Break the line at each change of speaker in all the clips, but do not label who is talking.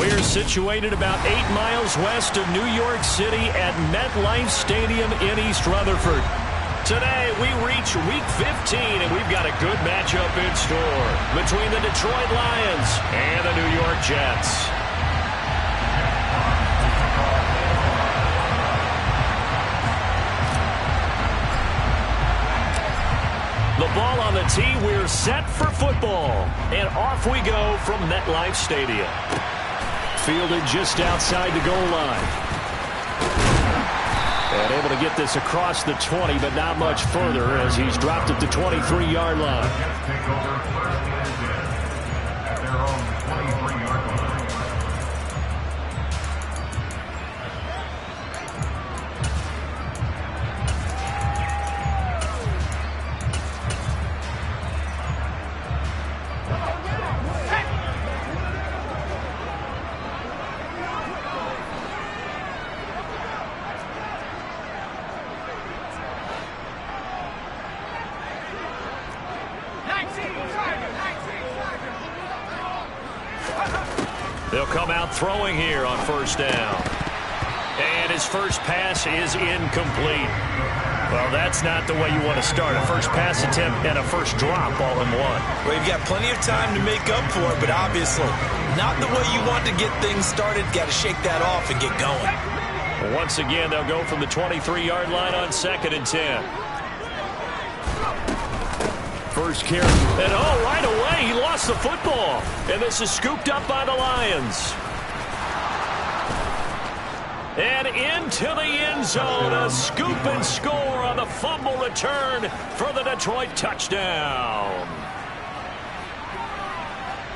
We're situated about 8 miles west of New York City at MetLife Stadium in East Rutherford. Today, we reach Week 15, and we've got a good matchup in store between the Detroit Lions and the New York Jets. The ball on the tee, we're set for football. And off we go from MetLife Stadium. Fielded just outside the goal line. And able to get this across the 20, but not much further as he's dropped at the 23-yard line. They'll come out throwing here on first down. And his first pass is incomplete. Well, that's not the way you want to start. A first pass attempt and a first drop all in one.
Well, you've got plenty of time to make up for it, but obviously not the way you want to get things started. Got to shake that off and get going.
Once again, they'll go from the 23-yard line on 2nd and 10. First carry, and right away, he lost the football. And this is scooped up by the Lions. And into the end zone, a scoop and score on the fumble return for the Detroit touchdown.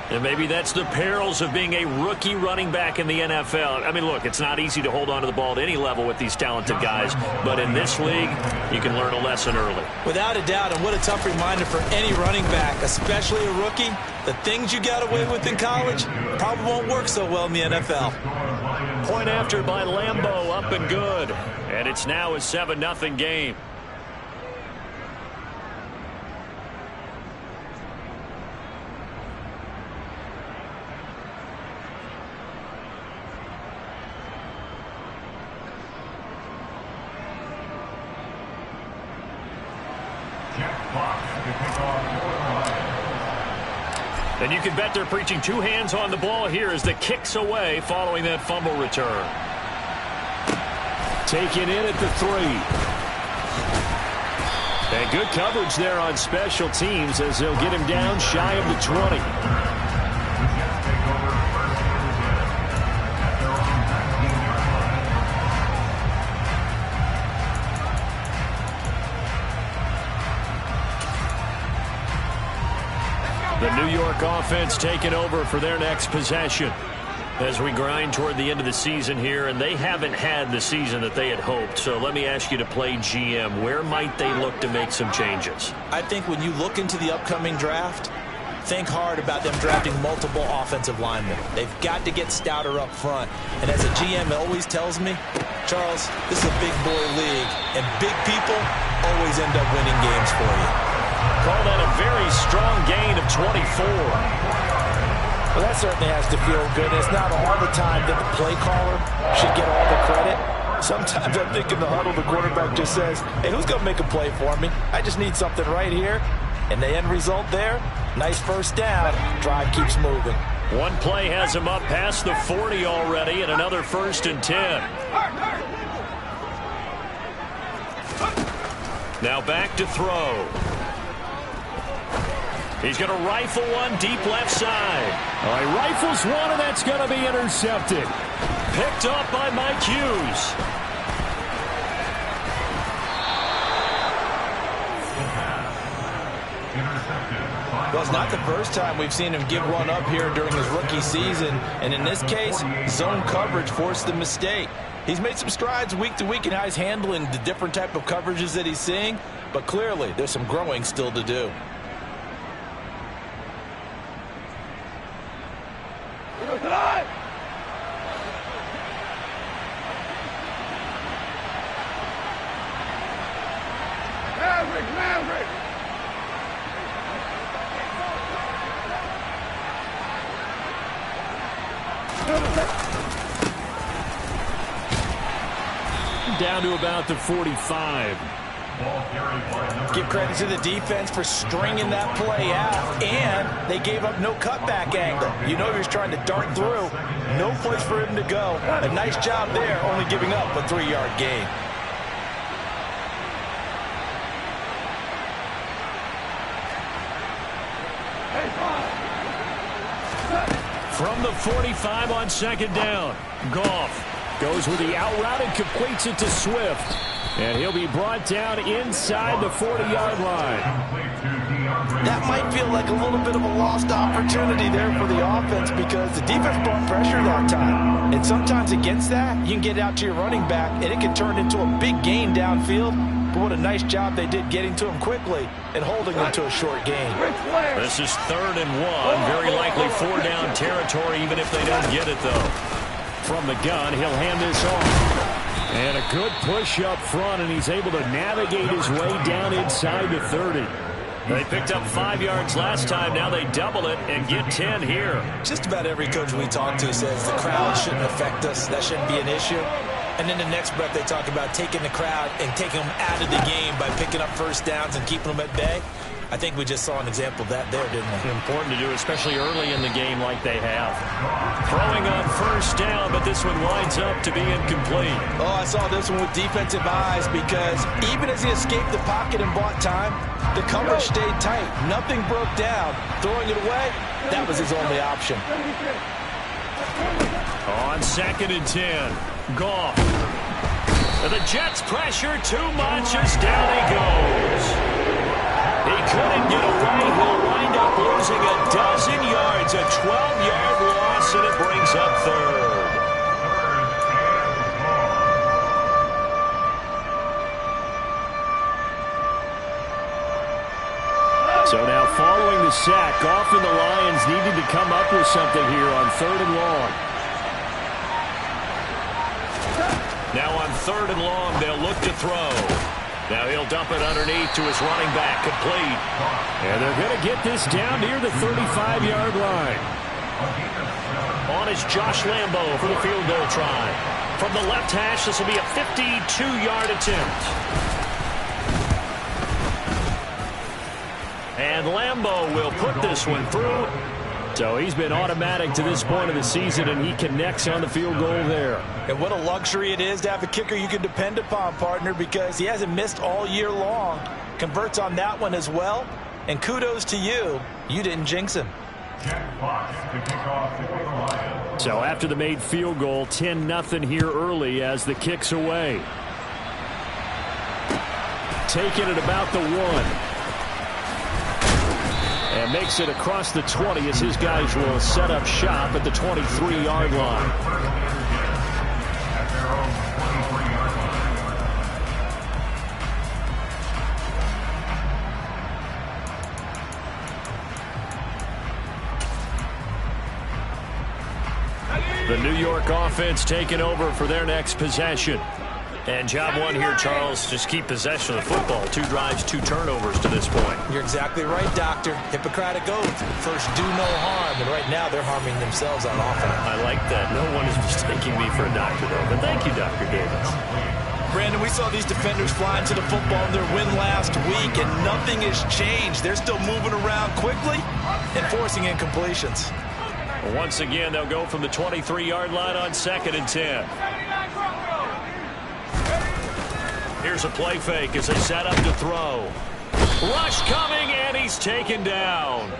And maybe that's the perils of being a rookie running back in the NFL. I mean, look, it's not easy to hold on to the ball at any level with these talented guys. But in this league, you can learn a lesson early.
Without a doubt, and what a tough reminder for any running back, especially a rookie. The things you got away with in college probably won't work so well in the NFL.
Point after by Lambeau, up and good. And it's now a 7-0 game. And you can bet they're preaching two hands on the ball here as the kick's away following that fumble return. Taken in at the 3. And good coverage there on special teams as they'll get him down shy of the 20. The New York offense taking over for their next possession as we grind toward the end of the season here, and they haven't had the season that they had hoped. So let me ask you to play GM. Where might they look to make some changes?
I think when you look into the upcoming draft, think hard about them drafting multiple offensive linemen. They've got to get stouter up front. And as a GM always tells me, Charles, this is a big boy league, and big people always end up winning games for you.
Call that a very strong gain of 24.
Well, that certainly has to feel good. It's not all the time that the play caller should get all the credit. Sometimes I think in the huddle, the quarterback just says, hey, who's going to make a play for me? I just need something right here. And the end result there, nice first down. Drive keeps moving.
One play has him up past the 40 already, and another 1st and 10. Now back to throw. He's going to rifle one deep left side. He rifles one, and that's going to be intercepted. Picked up by Mike Hughes.
Well, it's not the first time we've seen him give one up here during his rookie season. And in this case, zone coverage forced the mistake. He's made some strides week to week in how he's handling the different type of coverages that he's seeing. But clearly, there's some growing still to do.
Maverick!
Down to about the 45.
Give credit to the defense for stringing that play out, and they gave up no cutback angle. You know he was trying to dart through. No place for him to go. A nice job there, only giving up a 3-yard gain.
From the 45 on second down, Goff goes with the out route and completes it to Swift. And he'll be brought down inside the 40-yard line.
That might feel like a little bit of a lost opportunity there for the offense because the defense brought pressure that time. And sometimes against that, you can get out to your running back, and it can turn into a big gain downfield. But what a nice job they did getting to him quickly and holding him to a short gain.
This is 3rd and 1. Very likely 4-down territory, even if they don't get it, though. From the gun, he'll hand this off. And a good push up front, and he's able to navigate his way down inside the 30. They picked up 5 yards last time. Now they double it and get 10 here.
Just about every coach we talk to says the crowd shouldn't affect us. That shouldn't be an issue. And in the next breath, they talk about taking the crowd and taking them out of the game by picking up first downs and keeping them at bay. I think we just saw an example of that there, didn't we?
Important to do, especially early in the game like they have. Throwing on first down, but this one winds up to be incomplete.
Oh, I saw this one with defensive eyes because even as he escaped the pocket and bought time, the coverage stayed tight. Nothing broke down. Throwing it away, that was his only option.
On 2nd and 10, Goff. The Jets pressure too much as down he goes. He couldn't get away. He'll wind up losing a dozen yards, a 12-yard loss, and it brings up 3rd. So now following the sack, Goff and the Lions needed to come up with something here on 3rd and long. Now on 3rd and long, they'll look to throw. Now he'll dump it underneath to his running back, complete. And they're going to get this down near the 35-yard line. On is Josh Lambo for the field goal try. From the left hash, this will be a 52-yard attempt. And Lambo will put this one through. So he's been automatic to this point of the season, and he connects on the field goal there.
And what a luxury it is to have a kicker you can depend upon, partner, because he hasn't missed all year long. Converts on that one as well. And kudos to you. You didn't jinx him.
So after the made field goal, 10-0 here early as the kick's away. Taking it about the 1. And makes it across the 20 as his guys will set up shop at the 23-yard line. The New York offense taking over for their next possession. And job one here, Charles, just keep possession of the football. 2 drives, 2 turnovers to this point.
You're exactly right, Doctor. Hippocratic oath. First, do no harm. And right now, they're harming themselves on offense.
I like that. No one is mistaking me for a doctor, though. But thank you, Dr. Davis.
Brandon, we saw these defenders fly into the football in their win last week, and nothing has changed. They're still moving around quickly and forcing incompletions.
Once again, they'll go from the 23-yard line on 2nd and 10. Here's a play fake as they set up to throw. Rush coming, and he's taken down.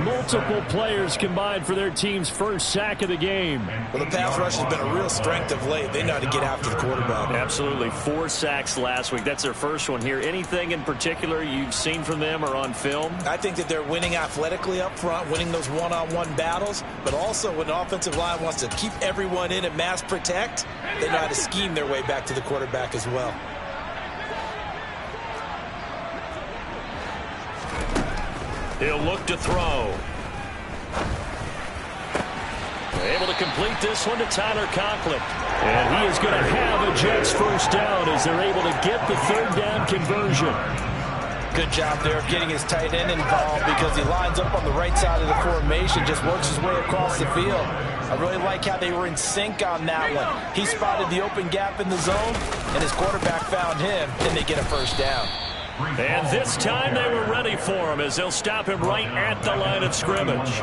Multiple players combined for their team's first sack of the game.
Well, the pass rush has been a real strength of late. They know how to get after the quarterback.
Absolutely. 4 sacks last week. That's their first one here. Anything in particular you've seen from them or on film?
I think that they're winning athletically up front, winning those one-on-one battles, but also when the offensive line wants to keep everyone in and mass protect, they know how to scheme their way back to the quarterback as well.
He'll look to throw. Able to complete this one to Tyler Conklin. And he is going to have a Jets first down as they're able to get the 3rd down conversion.
Good job there of getting his tight end involved because he lines up on the right side of the formation, just works his way across the field. I really like how they were in sync on that one. He spotted the open gap in the zone, and his quarterback found him, and they get a first down.
And this time they were ready for him as they'll stop him right at the line of scrimmage.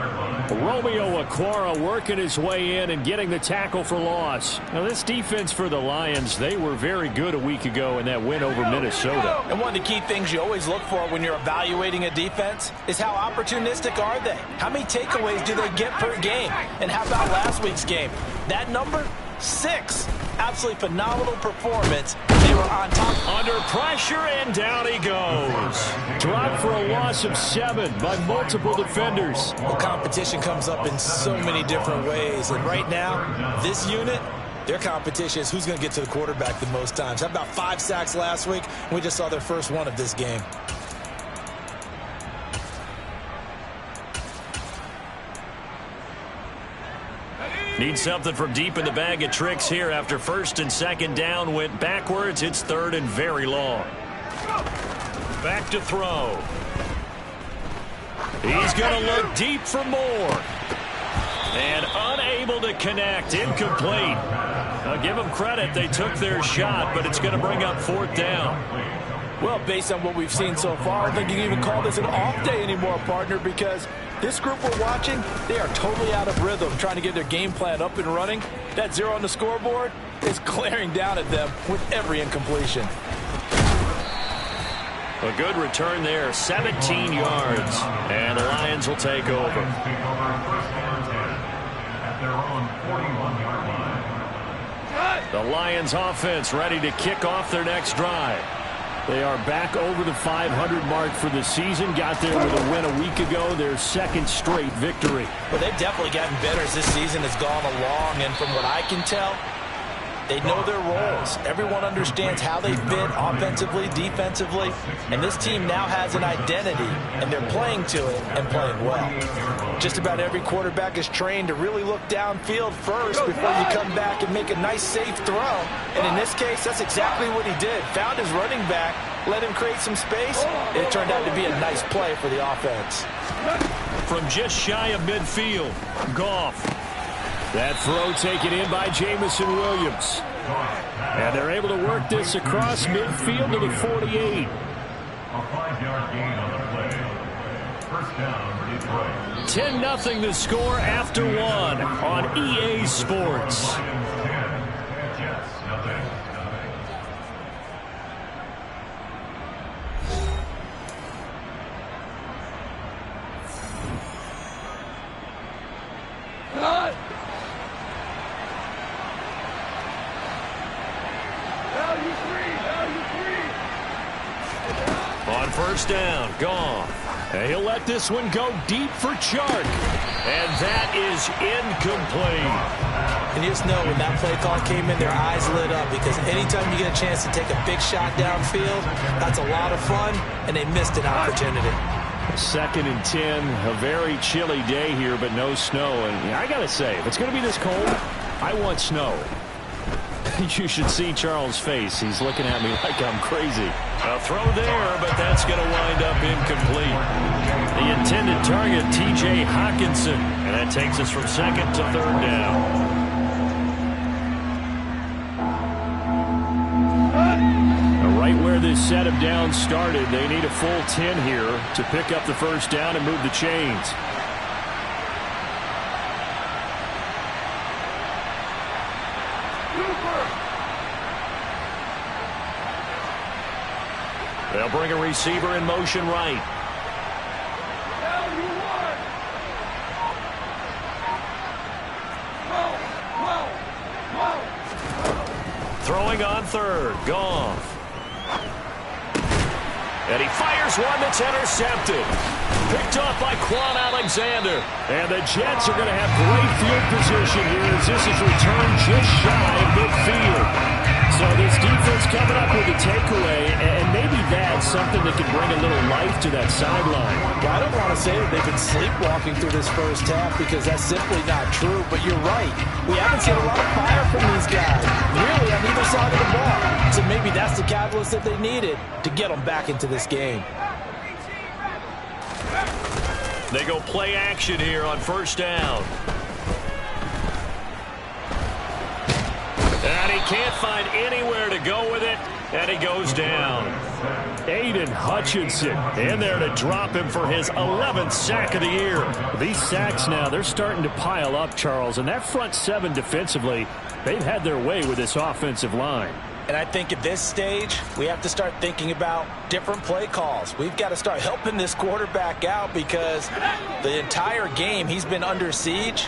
Romeo Okwara working his way in and getting the tackle for loss. Now this defense for the Lions, they were very good a week ago in that win over Minnesota.
And one of the key things you always look for when you're evaluating a defense is how opportunistic are they? How many takeaways do they get per game? And how about last week's game? That number? 6. Absolutely phenomenal performance. They were on top.
Under pressure, and down he goes. Dropped for a loss of 7 by multiple defenders.
Well, competition comes up in so many different ways. And right now, this unit, their competition is who's going to get to the quarterback the most times. How about 5 sacks last week? We just saw their first one of this game.
Need something from deep in the bag of tricks here after first and second down went backwards. It's third and very long. Back to throw. He's going to look deep for more. And unable to connect. Incomplete. I'll give them credit. They took their shot, but it's going to bring up 4th down.
Well, based on what we've seen so far, I think you can even call this an off day anymore, partner, because this group we're watching, they are totally out of rhythm, trying to get their game plan up and running. That 0 on the scoreboard is glaring down at them with every incompletion.
A good return there, 17 yards. And the Lions will take over. The Lions offense ready to kick off their next drive. They are back over the 500 mark for the season. Got there with a win a week ago, their 2nd straight victory.
Well, they've definitely gotten better as this season has gone along, and from what I can tell, they know their roles. Everyone understands how they fit offensively, defensively, and this team now has an identity, and they're playing to it and playing well. Just about every quarterback is trained to really look downfield first before you come back and make a nice, safe throw. And in this case, that's exactly what he did. Found his running back, let him create some space, and it turned out to be a nice play for the offense.
From just shy of midfield, Goff. That throw taken in by Jamison Williams. And they're able to work this across midfield to the 48.
A 5-yard gain on the play. First down, Detroit.
10-0 the score after 1 on EA Sports.
Jets, nothing.
On first down, Goff. And he'll let this one go deep for Chark. And that is incomplete.
And you just know when that play call came in, their eyes lit up, because anytime you get a chance to take a big shot downfield, that's a lot of fun, and they missed an opportunity.
2nd and 10, a very chilly day here, but no snow. And I got to say, if it's going to be this cold, I want snow. You should see Charles' face. He's looking at me like I'm crazy. A throw there, but that's going to wind up incomplete. The intended target, T.J. Hockenson. And that takes us from 2nd to 3rd down. Right where this set of downs started, they need a full 10 here to pick up the first down and move the chains. They'll bring a receiver in motion right. Throwing on 3rd, Goff. And he fires one that's intercepted. Picked off by Quan Alexander. And the Jets are going to have great field position here as this is returned just shy of midfield. So this defense coming up with a takeaway, and maybe that's something that can bring a little life to that sideline.
Well, I don't want to say that they've been sleepwalking through this first half, because that's simply not true, but you're right. We haven't seen a lot of fire from these guys, really, on either side of the ball. So maybe that's the catalyst that they needed to get them back into this game.
They go play action here on first down. can't find anywhere to go with it, and he goes down. Aiden Hutchinson in there to drop him for his 11th sack of the year. These sacks now, they're starting to pile up, Charles, and that front seven defensively, they've had their way with this offensive line.
And I think at this stage, we have to start thinking about different play calls. We've got to start helping this quarterback out because the entire game he's been under siege.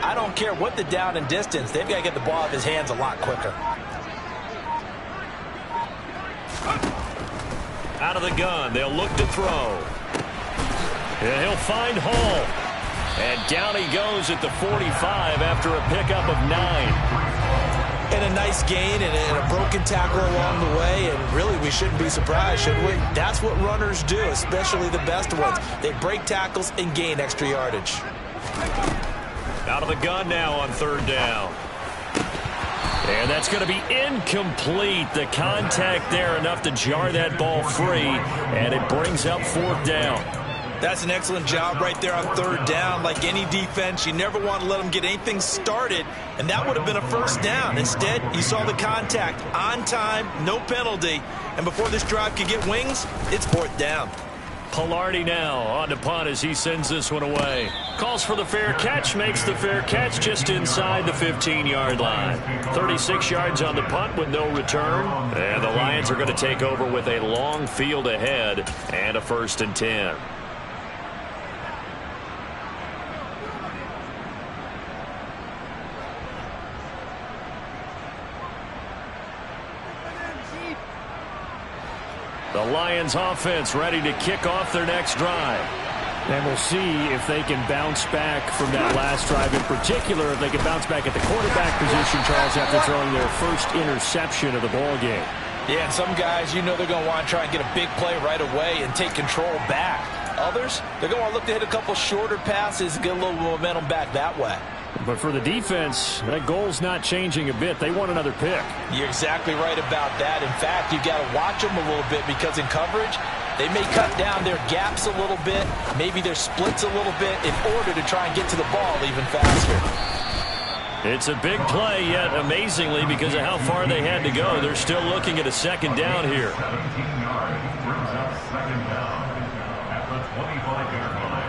I don't care what the down and distance. They've got to get the ball out of his hands a lot quicker.
Out of the gun, they'll look to throw. And he'll find Hall. And down he goes at the 45 after a pickup of 9.
And a nice gain and a broken tackle along the way, and really we shouldn't be surprised, should we? That's what runners do, especially the best ones. They break tackles and gain extra yardage.
Out of the gun now on 3rd down. And that's going to be incomplete. The contact there enough to jar that ball free, and it brings up 4th down.
That's an excellent job right there on 3rd down. Like any defense, you never want to let them get anything started, and that would have been a 1st down. Instead, you saw the contact on time, no penalty, and before this drive could get wings, it's 4th down.
Palardy now on to punt as he sends this one away. Calls for the fair catch, makes the fair catch just inside the 15-yard line. 36 yards on the punt with no return, and the Lions are going to take over with a long field ahead and a 1st and 10. The Lions offense ready to kick off their next drive. And we'll see if they can bounce back from that last drive. In particular, if they can bounce back at the quarterback position, Charles, after throwing their first interception of the ball game.
Yeah, and some guys, you know they're going to want to try and get a big play right away and take control back. Others, they're going to want to look to hit a couple shorter passes and get a little momentum back that way.
But for the defense, that goal's not changing a bit. They want another pick.
You're exactly right about that. In fact, you've got to watch them a little bit because in coverage, they may cut down their gaps a little bit, maybe their splits a little bit in order to try and get to the ball even faster.
It's a big play, yet amazingly, because of how far they had to go, they're still looking at a 2nd down here.
17 yards brings up 2nd down at the 25-yard line.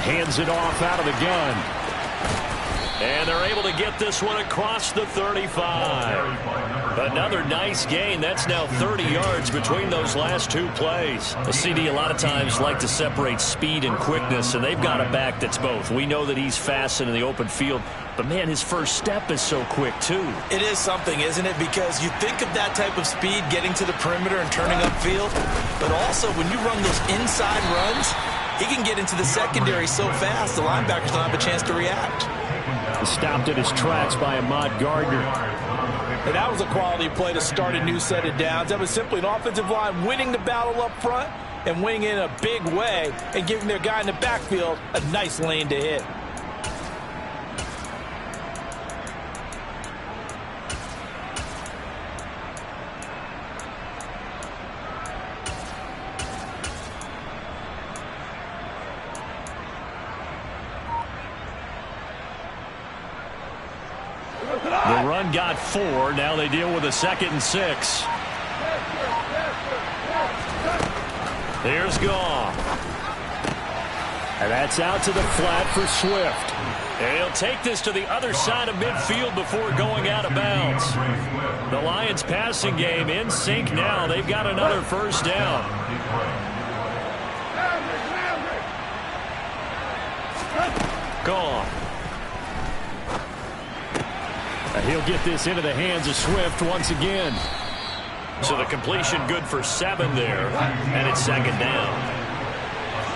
Hands it off out of the gun. And they're able to get this one across the 35. Another nice gain. That's now 30 yards between those last 2 plays. The CD a lot of times like to separate speed and quickness, and they've got a back that's both. We know that he's fast in the open field, but, man, his first step is so quick, too.
It is something, isn't it? Because you think of that type of speed getting to the perimeter and turning upfield, but also when you run those inside runs, he can get into the secondary so fast the linebackers don't have a chance to react.
Stopped in his tracks by Ahmad Gardner.
And that was a quality play to start a new set of downs. That was simply an offensive line winning the battle up front and winning in a big way and giving their guy in the backfield a nice lane to hit.
The run got 4. Now they deal with a 2nd and 6. Here's Goff. And that's out to the flat for Swift. And he'll take this to the other side of midfield before going out of bounds. The Lions passing game in sync now. They've got another 1st down. Goff. He'll get this into the hands of Swift once again. So the completion good for 7 there, and it's 2nd down.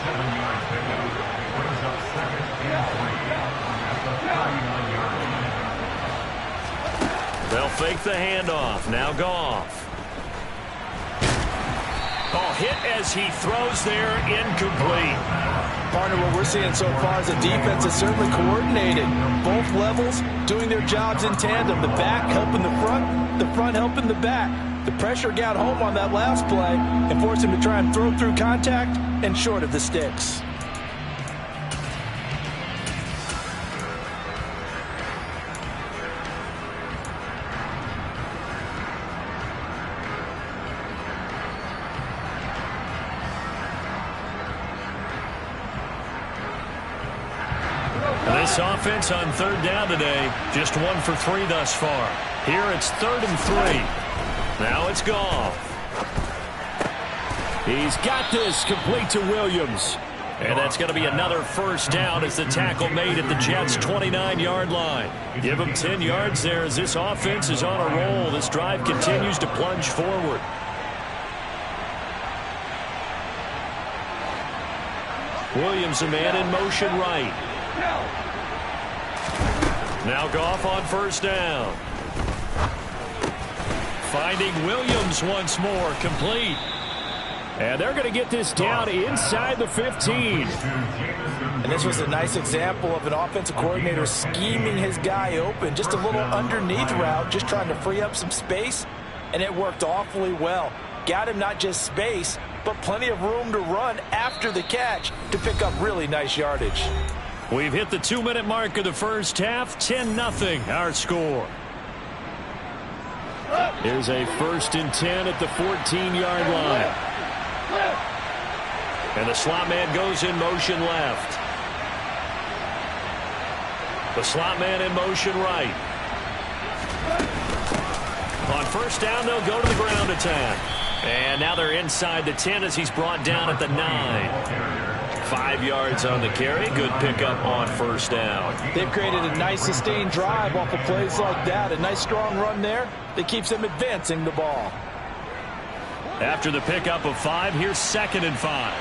7-yard pickup brings up 2nd and 3 at the 39-yard line.
They'll fake the handoff. Now Goff. Oh, hit as he throws there, incomplete.
Partner, what we're seeing so far is the defense is certainly coordinated. Both levels doing their jobs in tandem. The back helping the front helping the back. The pressure got home on that last play and forced him to try and throw through contact and short of the sticks.
This offense on third down today, just 1 for 3 thus far. Here it's 3rd and 3. Now it's Goff. He's got this complete to Williams. And that's going to be another first down as the tackle made at the Jets' 29-yard line. Give them 10 yards there as this offense is on a roll. This drive continues to plunge forward. Williams, a man in motion right. Now Goff on first down. Finding Williams once more, complete. And they're going to get this down inside the 15.
And this was a nice example of an offensive coordinator scheming his guy open. Just a little underneath route, just trying to free up some space. And it worked awfully well. Got him not just space, but plenty of room to run after the catch to pick up really nice yardage.
We've hit the 2-minute mark of the first half. 10-0 our score. Here's a 1st and 10 at the 14-yard line. And the slot man goes in motion left. The slot man in motion right. On first down, they'll go to the ground attack. And now they're inside the 10 as he's brought down at the 9. 5 yards on the carry. Good pickup on first down.
They've created a nice sustained drive off of plays like that. A nice strong run there that keeps them advancing the ball.
After the pickup of 5, here's 2nd and 5.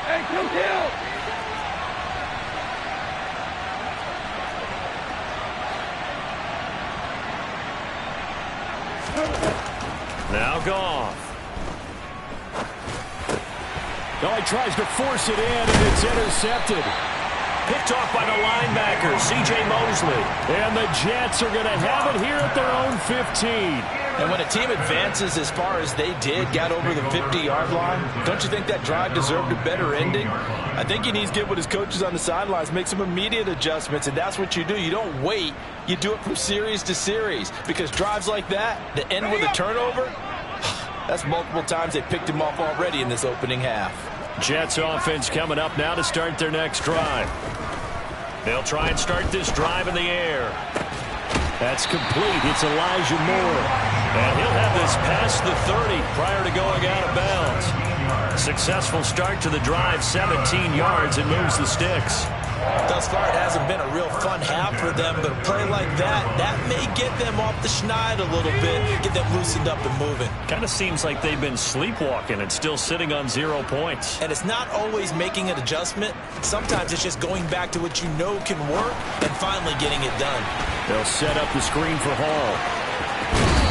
Hey, come down!
Now Goff. Oh, he tries to force it in, and it's intercepted. Picked off by the linebacker, C.J. Mosley. And the Jets are going to have it here at their own 15.
And when a team advances as far as they did, got over the 50-yard line, don't you think that drive deserved a better ending? I think he needs to get with his coaches on the sidelines, make some immediate adjustments, and that's what you do. You don't wait. You do it from series to series, because drives like that end with a turnover, that's multiple times they picked him off already in this opening half.
Jets offense coming up now to start their next drive. They'll try and start this drive in the air. That's complete. It's Elijah Moore. And he'll have this past the 30 prior to going out of bounds. Successful start to the drive, 17 yards, and moves the sticks.
Thus far, it hasn't been a real fun half for them, but a play like that may get them off the schneid a little bit, get them loosened up and moving.
Kind of seems like they've been sleepwalking and still sitting on 0 points.
And it's not always making an adjustment. Sometimes it's just going back to what you know can work and finally getting it done.
They'll set up the screen for Hall.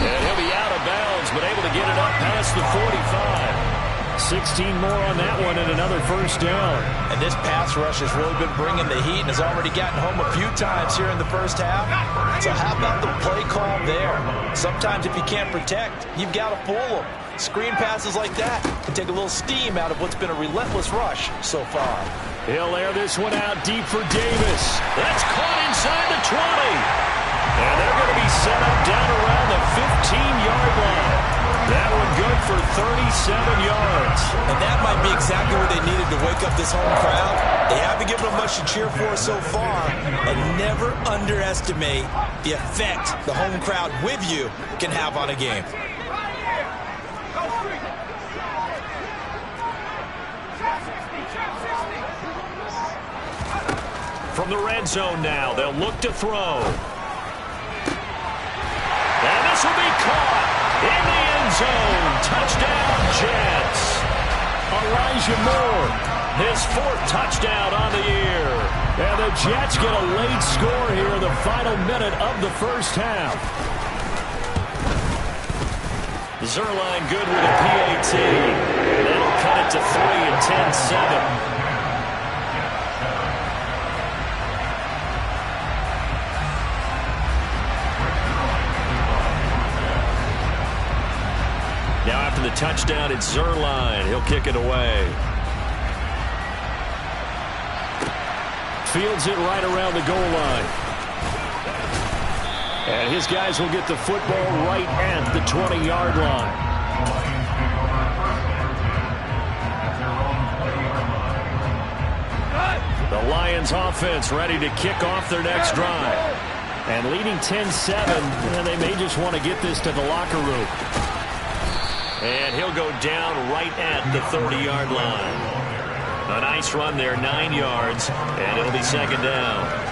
And he'll be out of bounds, but able to get it up past the 45. 16 more on that one and another first down.
And this pass rush has really been bringing the heat and has already gotten home a few times here in the first half. So how about the play call there? Sometimes if you can't protect, you've got to fool them. Screen passes like that can take a little steam out of what's been a relentless rush so far.
He'll air this one out deep for Davis. That's caught inside the 20. And they're going to be set up down around the 15-yard line. That one good for 37 yards.
And that might be exactly what they needed to wake up this home crowd. They haven't given them much to cheer for so far. And never underestimate the effect the home crowd with you can have on a game.
From the red zone now, they'll look to throw. And this will be caught in the end zone. Touchdown, Jets. Elijah Moore, his 4th touchdown on the year. And the Jets get a late score here in the final minute of the first half. Zuerlein good with a PAT. That'll cut it to 3 and 10-7. Now after the touchdown, it's Zuerlein. He'll kick it away. Fields it right around the goal line. And his guys will get the football right at the 20-yard line. The Lions offense ready to kick off their next drive. And leading 10-7, and they may just want to get this to the locker room. And he'll go down right at the 30-yard line. A nice run there, 9 yards, and it'll be second down.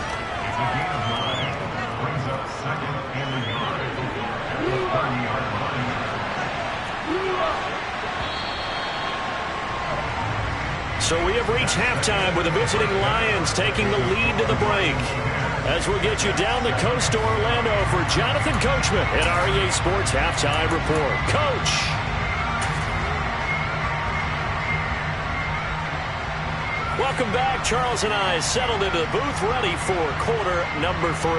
So we have reached halftime with the visiting Lions taking the lead to the break. As we'll get you down the coast to Orlando for Jonathan Coachman at our EA Sports Halftime Report. Coach. Welcome back. Charles and I settled into the booth ready for quarter number 3.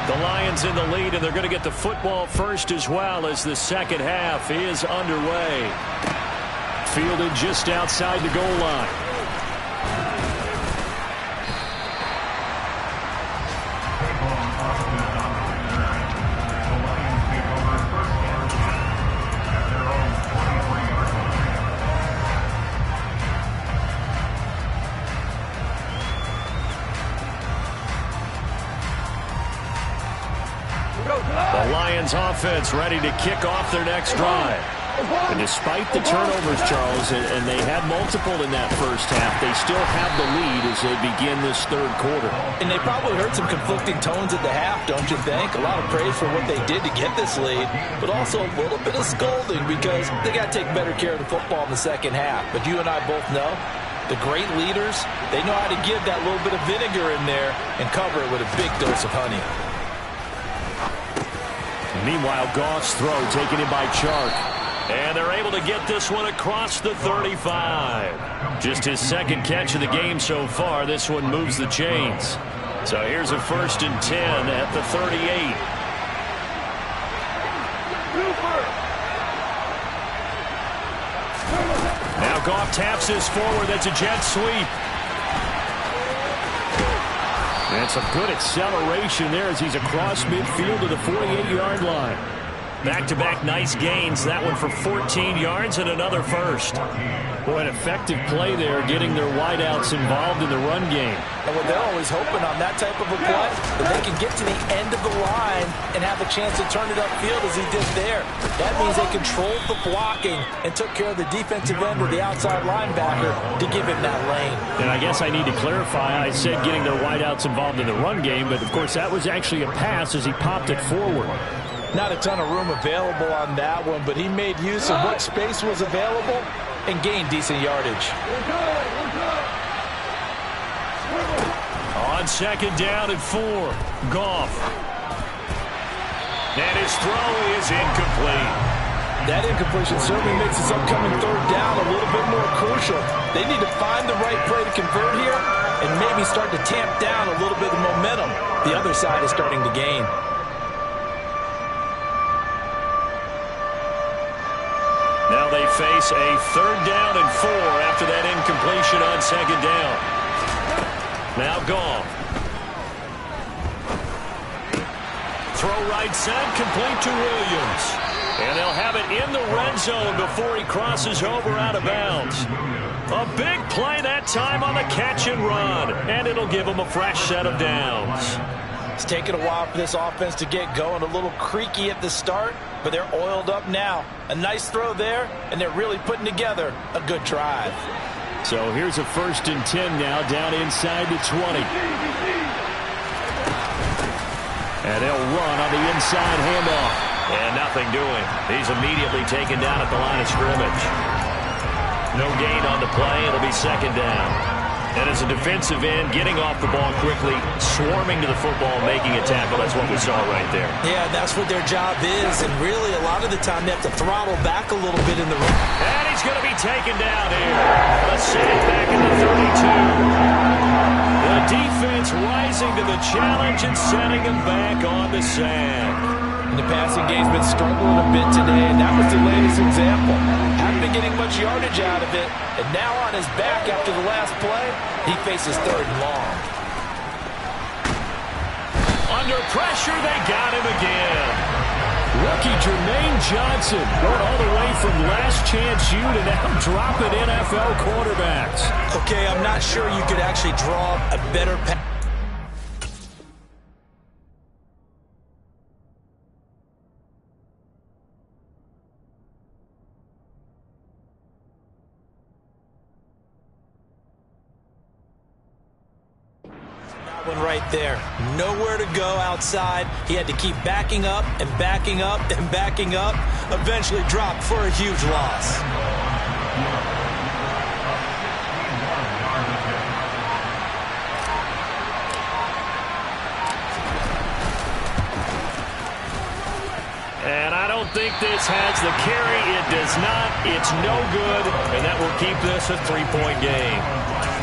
The Lions in the lead, and they're going to get the football first as well as the second half is underway. Fielded just outside the goal line. The Lions offense ready to kick off their next drive. And despite the turnovers, Charles, and they had multiple in that first half, they still have the lead as they begin this third quarter.
And they probably heard some conflicting tones at the half, don't you think? A lot of praise for what they did to get this lead, but also a little bit of scolding because they got to take better care of the football in the second half. But you and I both know the great leaders, they know how to give that little bit of vinegar in there and cover it with a big dose of honey.
Meanwhile, Goff's throw taken in by Chark. And they're able to get this one across the 35. Just his second catch of the game so far. This one moves the chains. So here's a 1st and 10 at the 38. Now Goff taps this forward. That's a jet sweep. And some good acceleration there as he's across midfield to the 48-yard line. Back-to-back nice gains. That one for 14 yards and another first. Boy, an effective play there, getting their wideouts involved in the run game.
And what they're always hoping on that type of a play, that they can get to the end of the line and have a chance to turn it upfield as he did there. That means they controlled the blocking and took care of the defensive end with the outside linebacker to give him that lane.
And I guess I need to clarify, I said getting their wideouts involved in the run game, but of course that was actually a pass as he popped it forward.
Not a ton of room available on that one, but he made use of what space was available and gained decent yardage.
On second down and 4, Goff. And his throw is incomplete.
That incompletion certainly makes this upcoming third down a little bit more crucial. They need to find the right play to convert here and maybe start to tamp down a little bit of momentum. The other side is starting to gain.
Now they face a 3rd down and 4 after that incompletion on second down. Now Goff. Throw right side, complete to Williams. And they'll have it in the red zone before he crosses over out of bounds. A big play that time on the catch and run. And it'll give them a fresh set of downs.
It's taken a while for this offense to get going. A little creaky at the start, but they're oiled up now. A nice throw there, and they're really putting together a good drive.
So here's a 1st and 10 now, down inside the 20. And they'll run on the inside handoff. And nothing doing. He's immediately taken down at the line of scrimmage. No gain on the play. It'll be second down. And as a defensive end, getting off the ball quickly, swarming to the football, making a tackle, that's what we saw right there.
Yeah, that's what their job is, and really a lot of the time they have to throttle back a little bit in the run.
And he's going to be taken down here. A sack back in the 32. The defense rising to the challenge and setting him back on the sack.
And the passing game's been struggling a bit today, and that was the latest example. Haven't been getting much yardage out of it, and now on his back after the last play, he faces 3rd and long.
Under pressure, they got him again. Rookie Jermaine Johnson going all the way from last chance U to now dropping NFL quarterbacks.
Okay, I'm not sure you could actually draw a better pass. One right there. Nowhere to go outside. He had to keep backing up and backing up and backing up. Eventually dropped for a huge loss.
And I don't think this has the carry. It does not. It's no good. And that will keep this a 3-point game.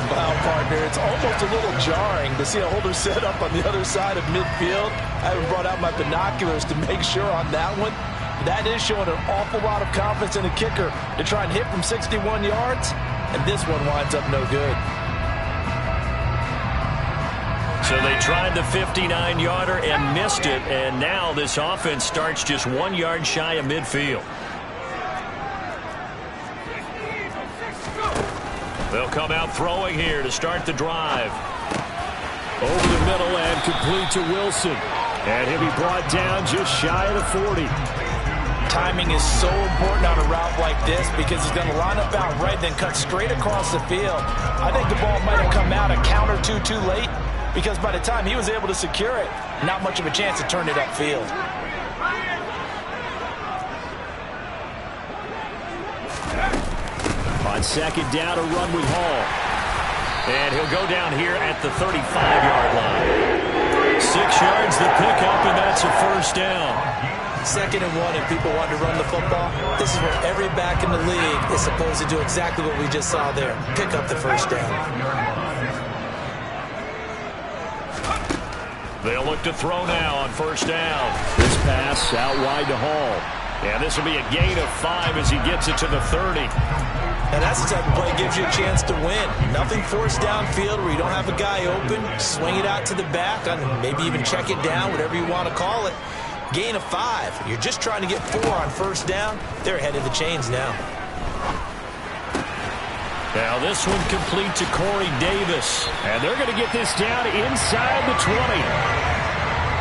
Wow, partner, it's almost a little jarring to see a holder set up on the other side of midfield. I haven't brought out my binoculars to make sure on that one. That is showing an awful lot of confidence in the kicker to try and hit from 61 yards, and this one winds up no good.
So they tried the 59-yarder and missed it, and now this offense starts just 1 yard shy of midfield. They'll come out throwing here to start the drive. Over the middle and complete to Wilson. And he'll be brought down just shy of the 40.
Timing is so important on a route like this because he's going to line up out right, then cut straight across the field. I think the ball might have come out a count or two too late because by the time he was able to secure it, not much of a chance to turn it upfield.
On 2nd down, a run with Hall. And he'll go down here at the 35-yard line. 6 yards the pickup, and that's a 1st down.
2nd and 1, and people want to run the football. This is where every back in the league is supposed to do exactly what we just saw there. Pick up the 1st down.
They'll look to throw now on 1st down. This pass out wide to Hall. And this will be a gain of 5 as he gets it to the 30.
And that's the type of play that gives you a chance to win. Nothing forced downfield where you don't have a guy open. Swing it out to the back, and maybe even check it down, whatever you want to call it. Gain of 5. You're just trying to get 4 on 1st down. They're ahead of the chains now.
Now this one complete to Corey Davis. And they're going to get this down inside the 20.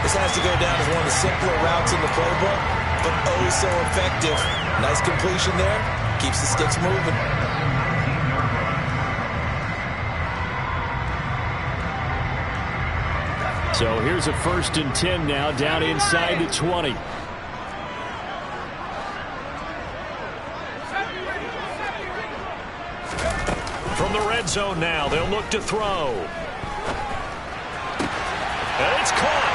This has to go down as one of the simpler routes in the playbook, but oh so effective. Nice completion there. Keeps the sticks moving.
So here's a 1st and 10 now down inside the 20. From the red zone now, they'll look to throw. And it's caught.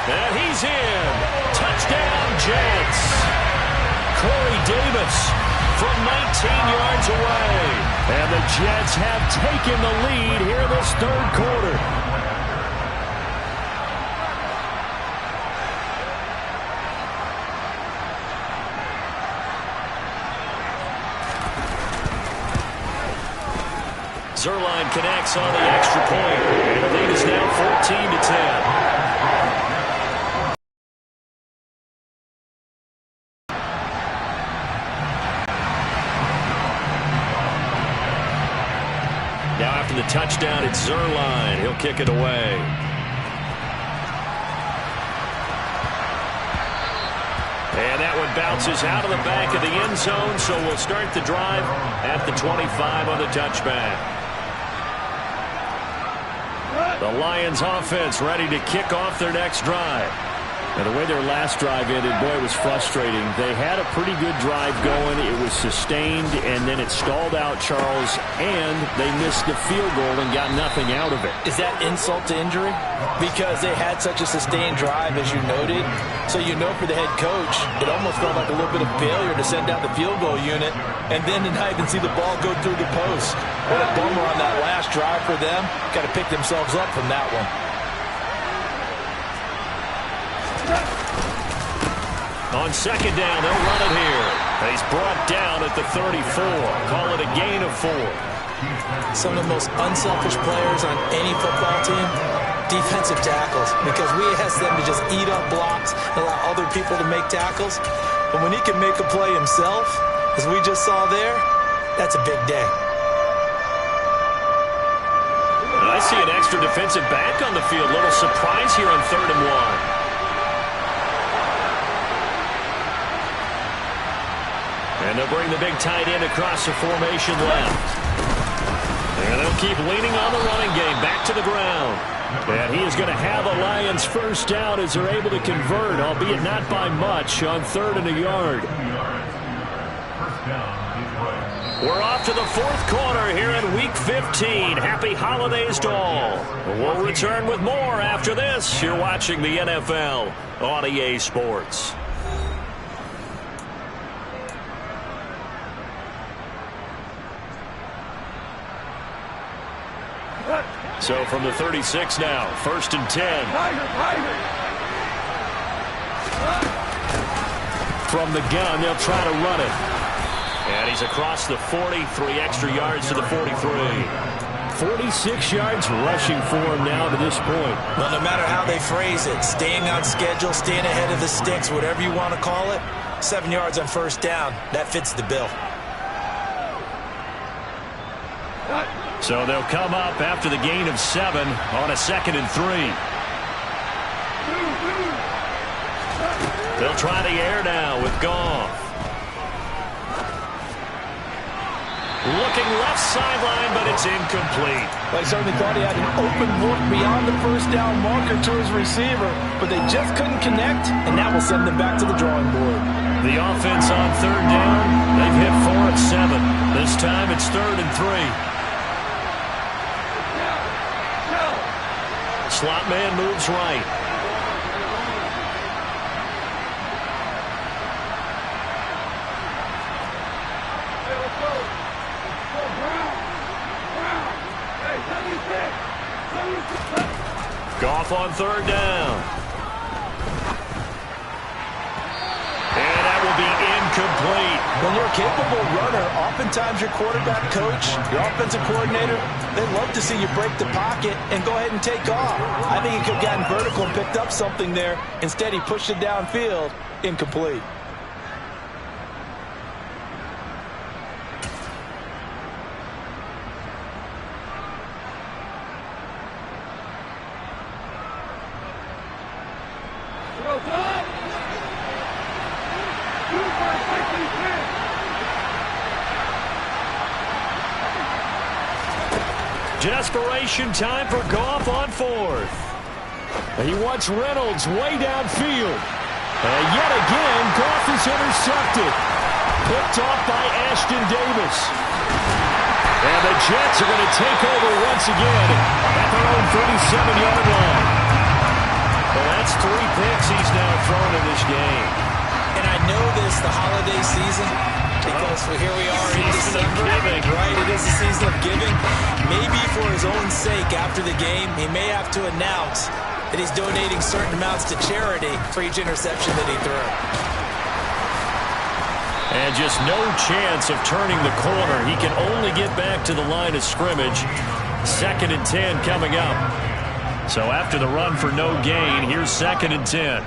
And he's in. Touchdown, Jets. Corey Davis from 19 yards away. And the Jets have taken the lead here in this 3rd quarter. Zuerlein connects on the extra point. And the lead is now 14-10. Now after the touchdown, it's Zuerlein. He'll kick it away. And that one bounces out of the back of the end zone, so we'll start the drive at the 25 on the touchback. The Lions offense ready to kick off their next drive. And the way their last drive ended, boy, it was frustrating. They had a pretty good drive going. It was sustained, and then it stalled out, Charles, and they missed the field goal and got nothing out of it.
Is that insult to injury? Because they had such a sustained drive, as you noted. So you know for the head coach, it almost felt like a little bit of failure to send out the field goal unit and then to not even see the ball go through the post. What a bummer on that last drive for them. Got to pick themselves up from that one.
On second down, they'll run it here. He's brought down at the 34. Call it a gain of 4.
Some of the most unselfish players on any football team, defensive tackles, because we ask them to just eat up blocks and allow other people to make tackles. But when he can make a play himself, as we just saw there, that's a big day.
And I see an extra defensive back on the field. Little surprise here on 3rd and 1. And they'll bring the big tight end across the formation left. And they'll keep leaning on the running game. Back to the ground. And he is going to have a Lions first down as they're able to convert, albeit not by much, on 3rd and a yard. We're off to the 4th quarter here in Week 15. Happy holidays to all. We'll return with more after this. You're watching the NFL on EA Sports. So from the 36 now, 1st and 10. From the gun, they'll try to run it. And he's across the 40, 3 extra yards to the 43. 46 yards rushing for him now to this point.
Well, no matter how they phrase it, staying on schedule, staying ahead of the sticks, whatever you want to call it, 7 yards on 1st down, that fits the bill.
So they'll come up after the gain of 7 on a 2nd and 3. They'll try the air now with Goff. Looking left sideline, but it's incomplete.
Well, he certainly thought he had an open look beyond the 1st down marker to his receiver, but they just couldn't connect, and that will send them back to the drawing board.
The offense on 3rd down, they've hit 4 of 7. This time it's 3rd and 3. Slot man moves right. Goff on 3rd down. And that will be incomplete.
When you're a capable runner, oftentimes your quarterback coach, your offensive coordinator, they love to see you break the pocket and go ahead and take off. I think he could have gotten vertical and picked up something there. Instead, he pushed it downfield. Incomplete.
Desperation time for Goff on 4th. He wants Reynolds way downfield. And yet again, Goff is intercepted. Picked off by Ashton Davis. And the Jets are going to take over once again at their own 37-yard line. Well, that's 3 picks he's now thrown in this game.
And I know this, the holiday season, because here we are in December, right? It is the season of giving. Maybe for his own sake after the game, he may have to announce that he's donating certain amounts to charity for each interception that he threw.
And just no chance of turning the corner. He can only get back to the line of scrimmage. 2nd and 10 coming up. So after the run for no gain, here's 2nd and 10.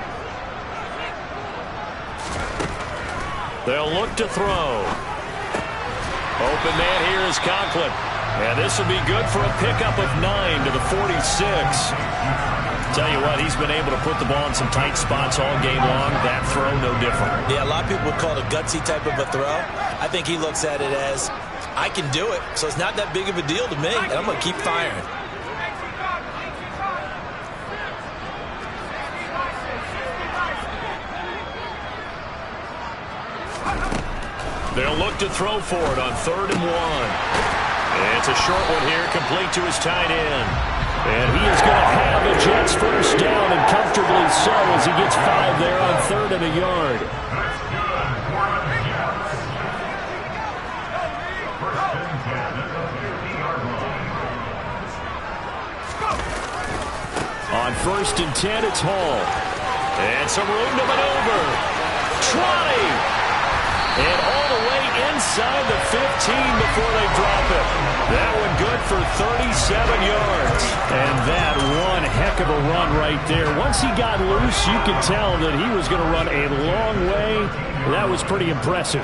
They'll look to throw. Open man here is Conklin. And this will be good for a pickup of 9 to the 46. Tell you what, he's been able to put the ball in some tight spots all game long. That throw, no different.
Yeah, a lot of people would call it a gutsy type of a throw. I think he looks at it as, I can do it, so it's not that big of a deal to me, and I'm going to keep firing.
They'll look to throw for it on 3rd and 1. And it's a short one here, complete to his tight end. And he is going to have the Jets first down, and comfortably so, as he gets 5 there on 3rd and a yard. On 1st and 10, it's Hall. And some room to maneuver. Trotting. And all the way inside the 15 before they drop it. That one good for 37 yards. And that one heck of a run right there. Once he got loose, you could tell that he was going to run a long way. That was pretty impressive.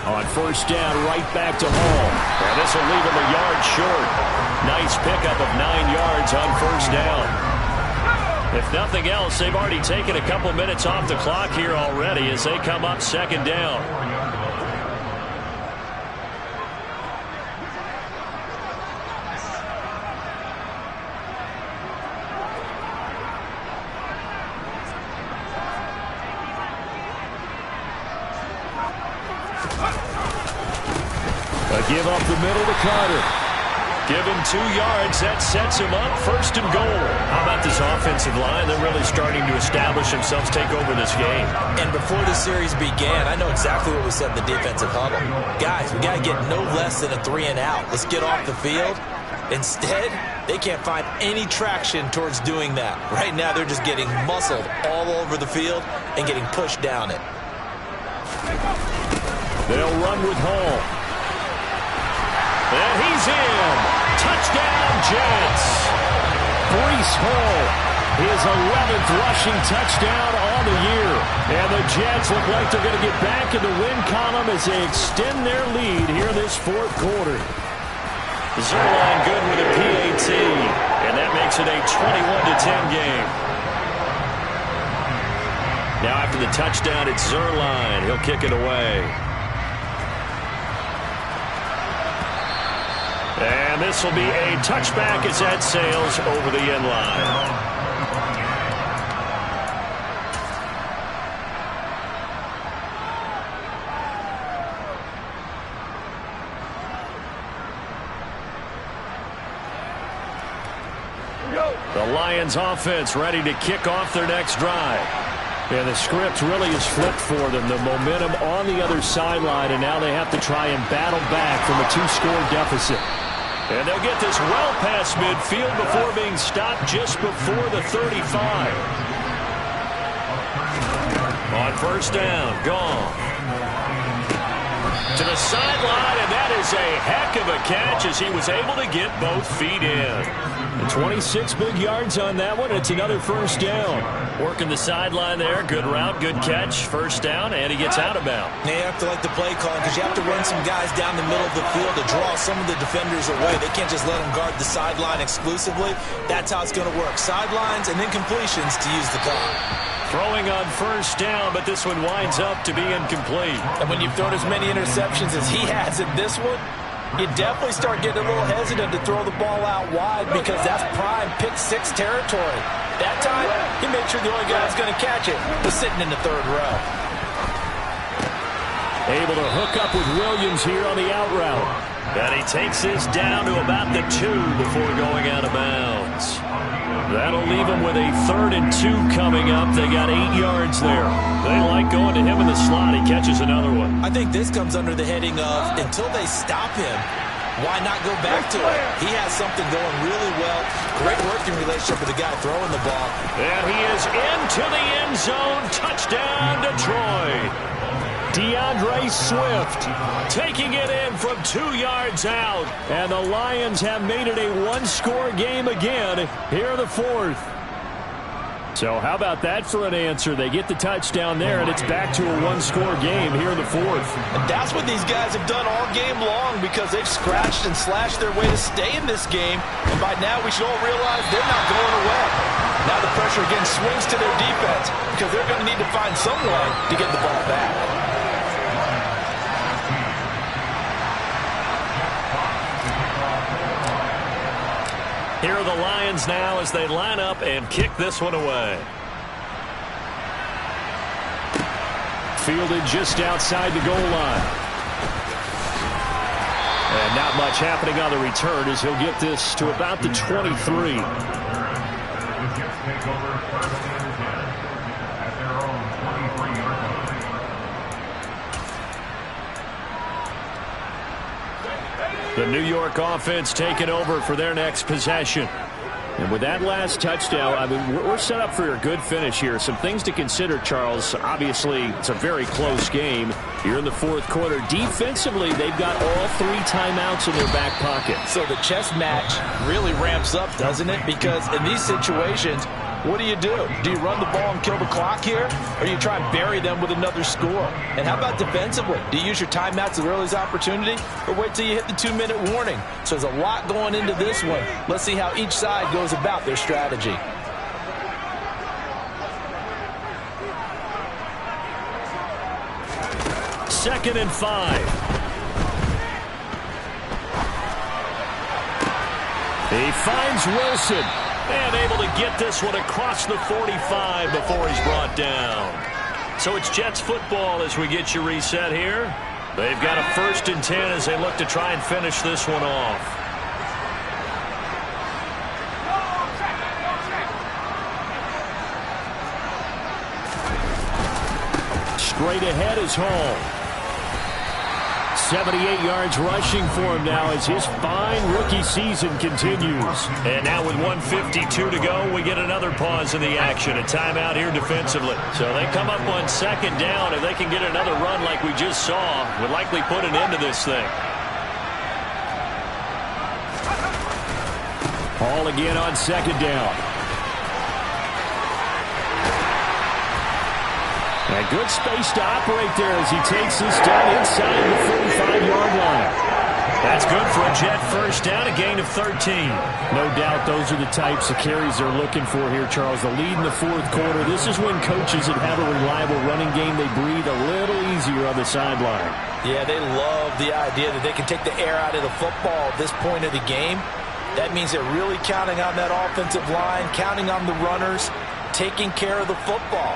On 1st down, right back to Hall. And this will leave him a yard short. Nice pickup of 9 yards on 1st down. If nothing else, they've already taken a couple minutes off the clock here already as they come up 2nd down. Give up the middle to Carter. Give him 2 yards. That sets him up 1st and goal. How about this offensive line? They're really starting to establish themselves, take over this game.
And before the series began, I know exactly what we said in the defensive huddle. Guys, we got to get no less than a 3 and out. Let's get off the field. Instead, they can't find any traction towards doing that. Right now, they're just getting muscled all over the field and getting pushed down it.
They'll run with Hall. And he's in. Touchdown, Jets. Breece Hall, his 11th rushing touchdown on the year. And the Jets look like they're going to get back in the win column as they extend their lead here in this 4th quarter. Zuerlein good with a PAT. And that makes it a 21-10 game. Now after the touchdown, it's Zuerlein. He'll kick it away. And this will be a touchback as that sails over the end line. The Lions offense ready to kick off their next drive. And the script really is flipped for them. The momentum on the other sideline, and now they have to try and battle back from a 2-score deficit. And they'll get this well past midfield before being stopped just before the 35. On 1st down, gone. To the sideline, and that is a heck of a catch as he was able to get both feet in. And 26 big yards on that one. It's another 1st down. Working the sideline there. Good route, good catch. 1st down, and he gets out of bounds.
You have to like the play calling because you have to run some guys down the middle of the field to draw some of the defenders away. They can't just let them guard the sideline exclusively. That's how it's going to work. Sidelines and then completions to use the clock.
Throwing on 1st down, but this one winds up to be incomplete.
And when you've thrown as many interceptions as he has in this one, you definitely start getting a little hesitant to throw the ball out wide because that's prime pick 6 territory. That time, he made sure the only guy that's going to catch it was sitting in the 3rd row.
Able to hook up with Williams here on the out route. And he takes this down to about the 2 before going out of bounds. That'll leave him with a 3rd and 2 coming up. They got 8 yards there. They like going to him in the slot. He catches another one.
I think this comes under the heading of until they stop him, why not go back to it? He has something going really well. Great working relationship with the guy throwing the ball.
And he is into the end zone. Touchdown, Detroit. DeAndre Swift taking it in from 2 yards out. And the Lions have made it a 1-score game again here in the 4th. So how about that for an answer? They get the touchdown there, and it's back to a 1-score game here in the 4th.
And that's what these guys have done all game long because they've scratched and slashed their way to stay in this game. And by now we should all realize they're not going away. Now the pressure again swings to their defense because they're going to need to find some way to get the ball back.
Here are the Lions now as they line up and kick this one away. Fielded just outside the goal line. And not much happening on the return as he'll get this to about the 23.
The Jets take over first and 10 at their own 23-yard line.
The New York offense taking over for their next possession. And with that last touchdown, I mean, we're set up for a good finish here. Some things to consider, Charles. Obviously, it's a very close game. You're in the fourth quarter. Defensively, they've got all 3 timeouts in their back pocket.
So the chess match really ramps up, doesn't it? Because in these situations, what do? Do you run the ball and kill the clock here? Or do you try and bury them with another score? And how about defensively? Do you use your timeouts as early as opportunity? Or wait till you hit the 2-minute warning? So there's a lot going into this one. Let's see how each side goes about their strategy.
Second and 5. He finds Wilson. And able to get this one across the 45 before he's brought down. So it's Jets football as we get you reset here. They've got a 1st and 10 as they look to try and finish this one off. Straight ahead is Hall. 78 yards rushing for him now as his fine rookie season continues. And now with 1:52 to go, we get another pause in the action. A timeout here defensively. So they come up on 2nd down. If they can get another run like we just saw, would likely put an end to this thing. Hall again on 2nd down. A good space to operate there as he takes this down inside the 45-yard line. That's good for a Jet 1st down, a gain of 13. No doubt those are the types of carries they're looking for here, Charles. The lead in the 4th quarter. This is when coaches that have a reliable running game, they breathe a little easier on the sideline.
Yeah, they love the idea that they can take the air out of the football at this point of the game. That means they're really counting on that offensive line, counting on the runners, taking care of the football.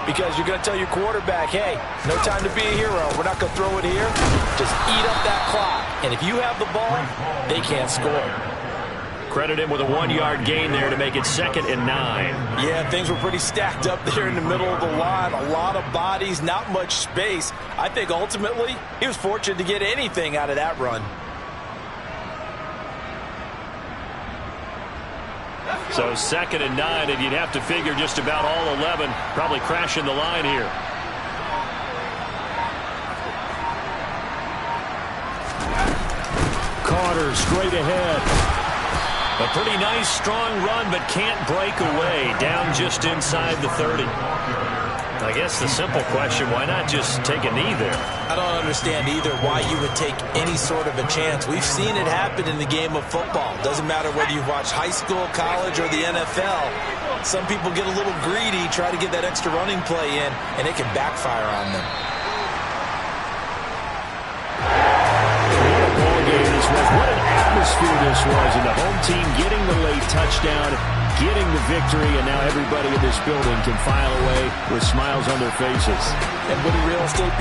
Because you're going to tell your quarterback, hey, no time to be a hero. We're not going to throw it here. Just eat up that clock. And if you have the ball, they can't score.
Credit him with a 1-yard gain there to make it 2nd and 9.
Yeah, things were pretty stacked up there in the middle of the line. A lot of bodies, not much space. I think ultimately he was fortunate to get anything out of that run.
So 2nd and 9, and you'd have to figure just about all 11 probably crashing the line here. Carter straight ahead. A pretty nice, strong run, but can't break away. Down just inside the 30. I guess the simple question, why not just take a knee there?
I don't understand either why you would take any sort of a chance. We've seen it happen in the game of football. Doesn't matter whether you watch high school, college, or the NFL. Some people get a little greedy, try to get that extra running play in, and it can backfire on them.
What a ball game this was. What an atmosphere this was. And the home team getting the late touchdown, getting the victory, and now everybody in this building can file away with smiles on their faces.
And what do real estate people